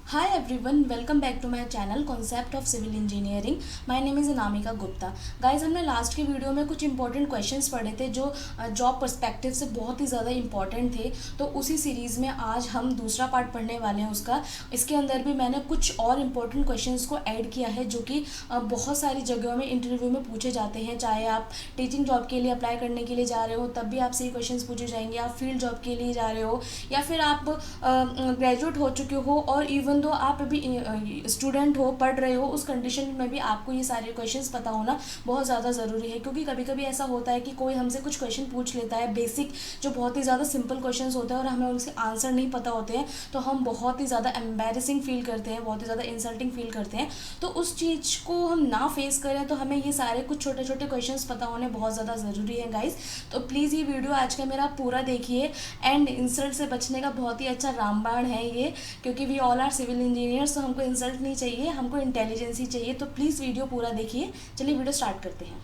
Hi everyone, welcome back to my channel Concept of Civil Engineering. My name is Anamika Gupta. Guys हमने last के video में कुछ important questions पढ़े थे जो जॉब पर्सपेक्टिव से बहुत ही ज़्यादा इंपॉर्टेंट थे. तो उसी सीरीज़ में आज हम दूसरा पार्ट पढ़ने वाले हैं उसका. इसके अंदर भी मैंने कुछ और इम्पोर्टेंट क्वेश्चंस को ऐड किया है जो कि बहुत सारी जगहों में इंटरव्यू में पूछे जाते हैं. चाहे आप टीचिंग जॉब के लिए अप्लाई करने के लिए जा रहे हो तब भी आपसे ये क्वेश्चंस पूछे जाएंगे, आप फील्ड जॉब के लिए जा रहे हो या फिर आप ग्रेजुएट हो चुके हो और इवन दो आप अभी स्टूडेंट हो, पढ़ रहे हो, उस कंडीशन में भी आपको ये सारे क्वेश्चंस पता होना बहुत ज़्यादा ज़रूरी है. क्योंकि कभी कभी ऐसा होता है कि कोई हमसे कुछ क्वेश्चन पूछ लेता है बेसिक, जो बहुत ही ज़्यादा सिंपल क्वेश्चंस होते हैं और हमें उनके आंसर नहीं पता होते हैं, तो हम बहुत ही ज़्यादा एम्बेरसिंग फील करते हैं, बहुत ही ज़्यादा इंसल्टिंग फील करते हैं. तो उस चीज़ को हम ना फेस करें तो हमें ये सारे कुछ छोटे छोटे क्वेश्चंस पता होने बहुत ज़्यादा ज़रूरी है गाइज. तो प्लीज़ ये वीडियो आज का मेरा पूरा देखिए. एंड इंसल्ट से बचने का बहुत ही अच्छा रामबाण है ये, क्योंकि we all are civil engineers. तो हमको इंसल्ट नहीं चाहिए, हमको इंटेलिजेंस ही चाहिए. तो प्लीज़ वीडियो पूरा देखिए. चलिए वीडियो स्टार्ट करते हैं.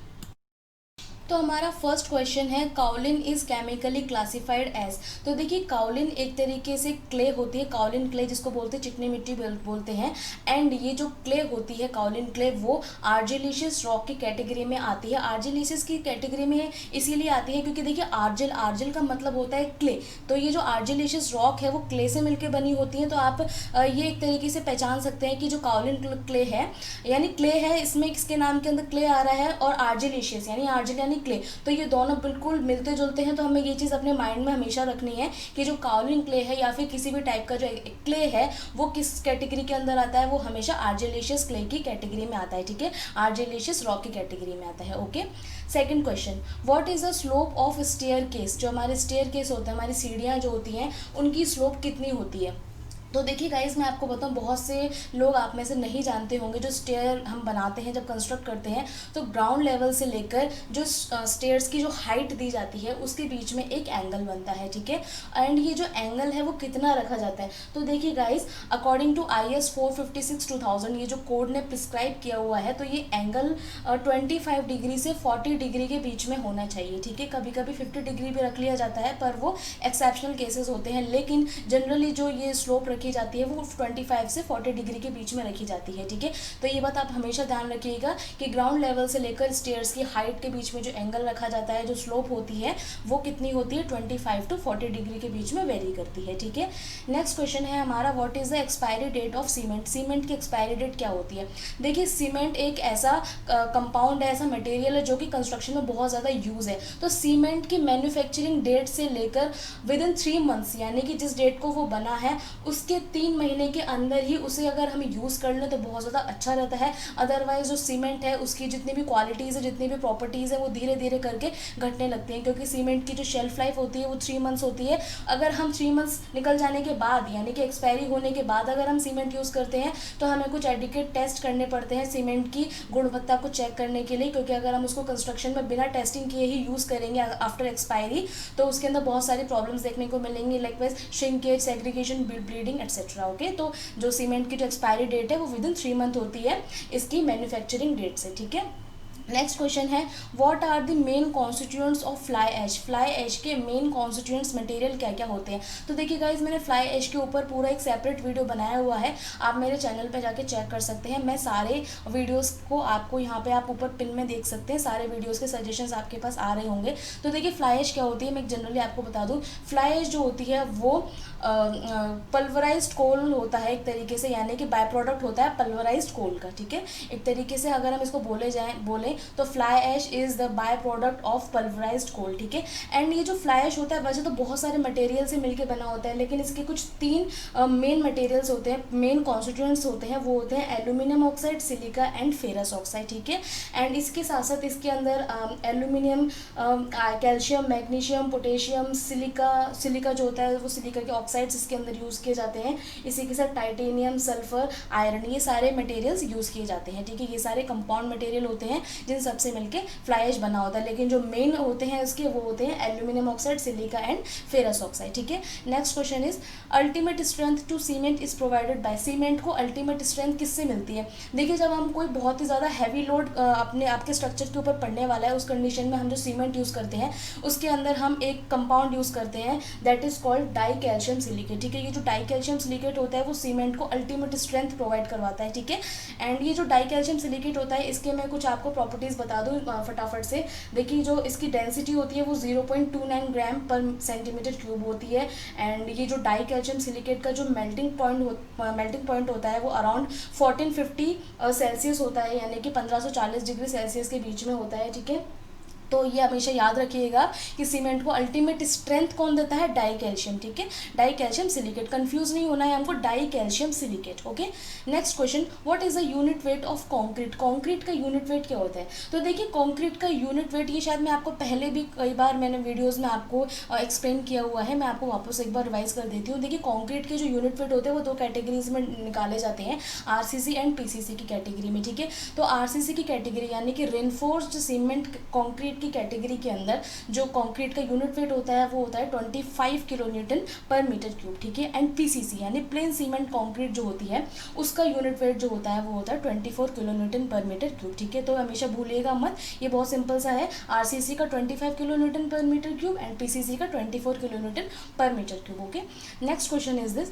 तो हमारा फर्स्ट क्वेश्चन है kaolin is chemically classified as. तो देखिए काउलिन एक तरीके से क्ले होती है, काउलिन क्ले जिसको बोलते हैं चिकनी मिट्टी बोलते हैं. एंड ये जो क्ले होती है काउलिन क्ले वो आर्जिलिशियस रॉक की कैटेगरी में आती है. आर्जिलिशियस की कैटेगरी में इसीलिए आती है क्योंकि देखिए आर्जिल, आर्जिल का मतलब होता है क्ले. तो ये जो आर्जिलिशियस रॉक है वो क्ले से मिलकर बनी होती है. तो आप ये एक तरीके से पहचान सकते हैं कि जो काउलिन क्ले है यानी क्ले है, इसमें इसके नाम के अंदर क्ले आ रहा है और आर्जिलिशियस यानी आर्जिल यानी क्ले, तो ये दोनों बिल्कुल मिलते जुलते हैं. तो हमें ये चीज़ अपने माइंड में हमेशा रखनी है कि जो काउलिन क्ले है या फिर किसी भी टाइप का जो क्ले है वो किस कैटेगरी के अंदर आता है, वो हमेशा आर्जिलेशियस क्ले की कैटेगरी में आता है. ठीक है, आर्जिलेशियस रॉक की कैटेगरी में आता है. Okay, second question, what is the slope of staircase. जो हमारे स्टेयर केस होते हैं, हमारी सीढ़ियाँ जो होती हैं, उनकी स्लोप कितनी होती है. तो देखिए गाइज मैं आपको बताऊं, बहुत से लोग आप में से नहीं जानते होंगे, जो स्टेयर हम बनाते हैं जब कंस्ट्रक्ट करते हैं तो ग्राउंड लेवल से लेकर जो स्टेयर्स की जो हाइट दी जाती है उसके बीच में एक एंगल बनता है. ठीक है, एंड ये जो एंगल है वो कितना रखा जाता है. तो देखिए गाइज अकॉर्डिंग टू IS 456/2000 ये जो कोड ने प्रिस्क्राइब किया हुआ है, तो ये एंगल 25 डिग्री से 40 डिग्री के बीच में होना चाहिए. ठीक है, कभी कभी 50 डिग्री भी रख लिया जाता है पर वो एक्सेप्शनल केसेस होते हैं, लेकिन जनरली जो ये स्लोप रखी जाती है वो 25 से 40 डिग्री के बीच में रखी जाती है. ठीक है, तो ये बात आप हमेशा ध्यान रखिएगा कि ग्राउंड लेवल से लेकर स्टेयर्स की हाइट के बीच में जो एंगल रखा जाता है, जो स्लोप होती है वो कितनी होती है, 25 to 40 डिग्री के बीच में वेरी करती है. ठीक है, नेक्स्ट क्वेश्चन है हमारा, what is the expiry date of cement. Cement की एक्सपायरी डेट क्या होती है. देखिए सीमेंट एक ऐसा कंपाउंड है, ऐसा मटेरियल है जो कि कंस्ट्रक्शन में बहुत ज़्यादा यूज़ है. तो सीमेंट की मैन्युफैक्चरिंग डेट से लेकर विद इन 3 मंथ्स यानी कि जिस डेट को वो बना है उसके 3 महीने के अंदर ही उसे अगर हम यूज़ कर लें तो बहुत ज़्यादा अच्छा रहता है. अदरवाइज जो सीमेंट है उसकी जितनी भी क्वालिटीज़ है, जितनी भी प्रॉपर्टीज़ है वो धीरे धीरे करके घटने लगती हैं, क्योंकि सीमेंट की जो शेल्फ लाइफ होती है वो 3 मंथ्स होती है. अगर हम 3 मंथ्स निकल जाने के बाद यानी कि एक्सपायरी होने के बाद अगर हम सीमेंट यूज़ करते हैं तो हमें कुछ एडिकेट टेस्ट करने पड़ते हैं सीमेंट की गुणवत्ता को चेक करने के लिए, क्योंकि अगर हम उसको कंस्ट्रक्शन में बिना टेस्टिंग किए ही यूज़ करेंगे आफ्टर एक्सपायरी तो उसके अंदर बहुत सारी प्रॉब्लम्स देखने को मिलेंगी, like wise shrinkage, segregation, bleeding etcetera. Okay, तो जो सीमेंट की जो एक्सपायरी डेट है वो विद इन 3 मंथ होती है इसकी मैन्युफैक्चरिंग डेट से. ठीक है, नेक्स्ट क्वेश्चन है, what are the main constituents of fly ash. Fly ash के मेन कॉन्स्टिट्यूएंट्स मटेरियल क्या क्या होते हैं. तो देखिए गाइज मैंने फ्लाई ऐश के ऊपर पूरा एक सेपरेट वीडियो बनाया हुआ है, आप मेरे चैनल पे जाके चेक कर सकते हैं. मैं सारे वीडियोस को आपको यहाँ पे आप ऊपर पिन में देख सकते हैं, सारे वीडियोस के सजेशंस आपके पास आ रहे होंगे. तो देखिए फ्लाई ऐश क्या होती है, मैं जनरली आपको बता दूँ. फ्लाई ऐश जो होती है वो पल्वराइज्ड कोल होता है एक तरीके से, यानी कि बाय प्रोडक्ट होता है पल्वराइज्ड कोल का. ठीक है, एक तरीके से अगर हम इसको बोले तो fly ash is the by product of pulverised coal. ठीक है, एंड ये जो फ्लाई ऐश होता है वैसे तो बहुत सारे मटेरियल से मिलकर बना होता है, लेकिन इसके कुछ 3 मेन मटेरियल्स होते हैं, मेन कॉन्स्टिट्यूएंट्स होते हैं. वो होते हैं aluminium oxide, silica and ferrous oxide. ठीक है, एंड इसके साथ साथ इसके अंदर aluminium, calcium, magnesium, potassium, silica जो होता है वो सिलिका के ऑक्साइड्स इसके अंदर यूज़ किए जाते हैं. इसी के साथ टाइटेनियम, सल्फर, आयरन, ये सारे मटेरियल्स यूज़ किए जाते हैं. ठीक है, ये सारे कंपाउंड मटेरियल होते हैं जिन सबसे मिलके फ्लाई ऐश बना होता है, लेकिन जो मेन होते हैं उसके वो होते हैं aluminium oxide, silica and ferrous oxide. ठीक है, next question is ultimate strength to cement is provided by, cement को अल्टीमेट स्ट्रेंथ किससे मिलती है? देखिए, जब हम कोई बहुत ही ज़्यादा हैवी लोड अपने आपके स्ट्रक्चर के ऊपर पड़ने वाला है, उस कंडीशन में हम जो सीमेंट यूज़ करते हैं उसके अंदर हम एक कंपाउंड यूज़ करते हैं that is called die calcium silicate. ठीक है, ये जो डाई कैल्शियम सिलिकेट होता है वो सीमेंट को अल्टीमेट स्ट्रेंथ प्रोवाइड करवाता है। ठीक है, एंड ये जो डाई कैल्शियम सिलिकेट होता है इसके मैं कुछ आपको प्रॉपर्टीज़ बता दूँ फटाफट से। देखिए, जो इसकी डेंसिटी होती है वो 0.29 ग्राम पर सेंटीमीटर क्यूब होती है, एंड ये जो डाई कैल्शियम सिलिकेट का जो मेल्टिंग पॉइंट होता है वो अराउंड 1450 सेल्सियस होता है, यानी कि 1540 डिग्री सेल्सियस के बीच में होता है। ठीक है, तो ये हमेशा याद रखिएगा कि सीमेंट को अल्टीमेट स्ट्रेंथ कौन देता है? Die calcium. ठीक है, डाई कैल्शियम सिलिकेट, कंफ्यूज नहीं होना है हमको, die calcium silicate. Okay, next question, what is the unit weight of concrete? Concrete का यूनिट वेट क्या होता है? तो देखिए, कंक्रीट का यूनिट वेट ये शायद मैं आपको पहले भी कई बार मैंने वीडियोज़ में आपको एक्सप्लेन किया हुआ है, मैं आपको वापस एक बार रिवाइज कर देती हूँ। देखिए, कंक्रीट के जो यूनिट वेट होते हैं वो दो कैटेगरीज में निकाले जाते हैं, आरसीसी एंड पीसीसी की कैटेगरी में। ठीक है, तो आरसीसी की कैटेगरी यानी कि रेनफोर्स्ड सीमेंट कंक्रीट की कैटेगरी के अंदर जो कंक्रीट का यूनिट वेट होता है वो होता है 25 kilo newton per metre cube. ठीक है, एंड पीसीसी यानी प्लेन सीमेंट कंक्रीट जो होती है उसका यूनिट वेट जो होता है वो होता है 24 kilo newton per metre cube. ठीक है, तो हमेशा भूलिएगा मत, ये बहुत सिंपल सा है, आरसीसी का 25 kilo newton per metre cube and PCC का 24 kilo newton per metre cube. Okay, next question is this,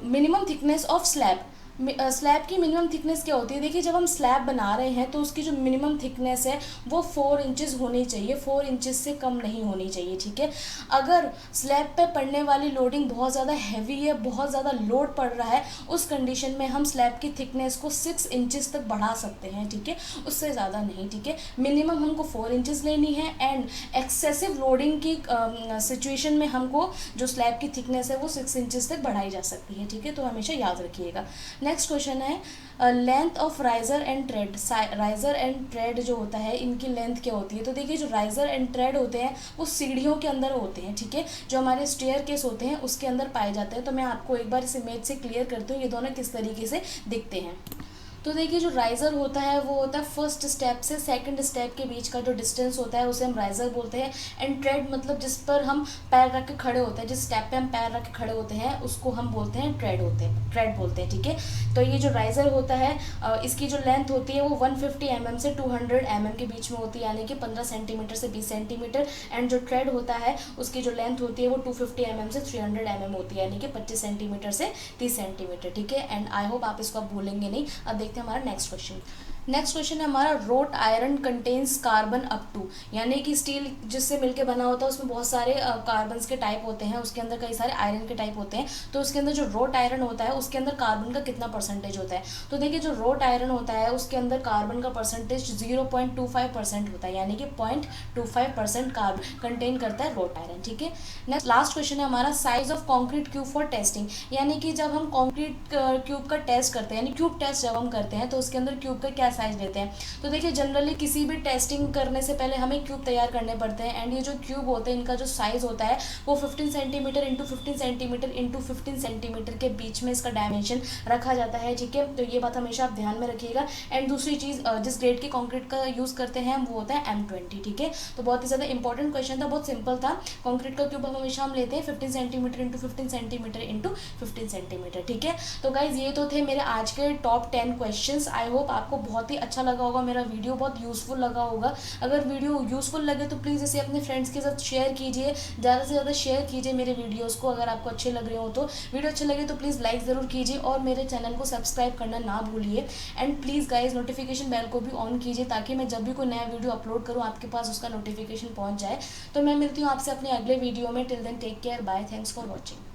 minimum thickness of slab. Slab की मिनिमम थिकनेस क्या होती है? देखिए, जब हम स्लैब बना रहे हैं तो उसकी जो मिनिमम थिकनेस है वो 4 इंचेस होनी चाहिए, 4 इंचेस से कम नहीं होनी चाहिए। ठीक है, अगर स्लैब पे पड़ने वाली लोडिंग बहुत ज़्यादा हैवी है, बहुत ज़्यादा लोड पड़ रहा है, उस कंडीशन में हम स्लैब की थिकनेस को 6 इंचेस तक बढ़ा सकते हैं। ठीक है, उससे ज़्यादा नहीं। ठीक है, मिनिमम हमको 4 इंचेस लेनी है, एंड एक्सेसिव लोडिंग की सिचुएशन में हमको जो स्लैब की थिकनेस है वो 6 इंचेस तक बढ़ाई जा सकती है। ठीक है, तो हमेशा याद रखिएगा। नेक्स्ट क्वेश्चन है, length of riser and trade. Riser and trade जो होता है इनकी लेंथ क्या होती है? तो देखिए, जो राइजर एंड ट्रेड होते हैं वो सीढ़ियों के अंदर होते हैं। ठीक है, जो हमारे स्टेयर केस होते हैं उसके अंदर पाए जाते हैं। तो मैं आपको एक बार इस इमेज से क्लियर करती हूँ ये दोनों किस तरीके से दिखते हैं। तो देखिए, जो राइज़र होता है वो होता है फर्स्ट स्टेप से सेकंड स्टेप के बीच का जो डिस्टेंस होता है उसे हम राइज़र बोलते हैं, एंड ट्रेड मतलब जिस पर हम पैर रख के खड़े होते हैं, जिस स्टेप पे हम पैर रख के खड़े होते हैं उसको हम बोलते हैं ट्रेड बोलते हैं। ठीक है, तो ये जो राइज़र होता है इसकी जो लेंथ होती है वो 150 mm से 200 mm के बीच में होती है, यानी कि 15 सेंटीमीटर से 20 सेंटीमीटर, एंड जो ट्रेड होता है उसकी जो लेंथ होती है वो 250 mm से 300 mm होती है, यानी कि 25 सेंटीमीटर से 30 सेंटीमीटर। ठीक है, एंड आई होप आप इसको भूलेंगे नहीं। अब देखते हैं हमारा नेक्स्ट क्वेश्चन। नेक्स्ट क्वेश्चन है हमारा, wrought iron contains carbon up to, यानी कि स्टील जिससे मिलके बना होता है उसमें बहुत सारे कार्बन्स के टाइप होते हैं, उसके अंदर कई सारे आयरन के टाइप होते हैं। तो उसके अंदर जो रोट आयरन होता है उसके अंदर कार्बन का कितना परसेंटेज होता है? तो देखिए, जो रोट आयरन होता है उसके अंदर कार्बन का परसेंटेज 0.25% होता है, यानी कि 0.25% कार्बन कंटेन करता है रोट आयरन। ठीक है, नेक्स्ट लास्ट क्वेश्चन है हमारा, size of concrete cube for testing, यानी कि जब हम कॉन्क्रीट क्यूब का टेस्ट करते हैं, यानी क्यूब टेस्ट जब हम करते हैं तो उसके अंदर क्यूब का क्या साइज लेते हैं? तो देखिए, जनरली किसी भी टेस्टिंग करने से पहले हमें क्यूब तैयार करने पड़ते हैं, एंड ये जो क्यूब होते हैं इनका जो साइज होता है वो 15 centimetre into 15 centimetre into 15 centimetre के बीच में इसका डायमेंशन रखा जाता है। ठीक है, तो ये बात हमेशा आप ध्यान में रखिएगा। एंड दूसरी चीज़, जिस ग्रेड के कॉन्क्रीट का यूज़ करते हैं वो होता है M20। ठीक है, तो बहुत ही ज़्यादा इंपॉर्टेंट क्वेश्चन था, बहुत सिंपल था। कॉन्क्रीट का क्यूब हमेशा हम लेते हैं 15 centimetre into 15 centimetre into 15 centimetre. ठीक है, तो गाइज ये तो थे मेरे आज के टॉप 10 क्वेश्चंस। आई होप आपको बहुत ही अच्छा लगा होगा, मेरा वीडियो बहुत यूज़फुल लगा होगा। अगर वीडियो यूज़फुल लगे तो प्लीज़ इसे अपने फ्रेंड्स के साथ शेयर कीजिए, ज़्यादा से ज़्यादा शेयर कीजिए मेरे वीडियोस को। अगर आपको अच्छे लग रहे हो तो वीडियो अच्छे लगे तो प्लीज़ लाइक ज़रूर कीजिए, और मेरे चैनल को सब्सक्राइब करना ना भूलिए। And please guys notification bell को भी ऑन कीजिए, ताकि मैं जब भी कोई नया वीडियो अपलोड करूँ आपके पास उसका नोटिफिकेशन पहुँच जाए। तो मैं मिलती हूँ आपसे अपने अगले वीडियो में। Till then take care, bye, thanks for watching.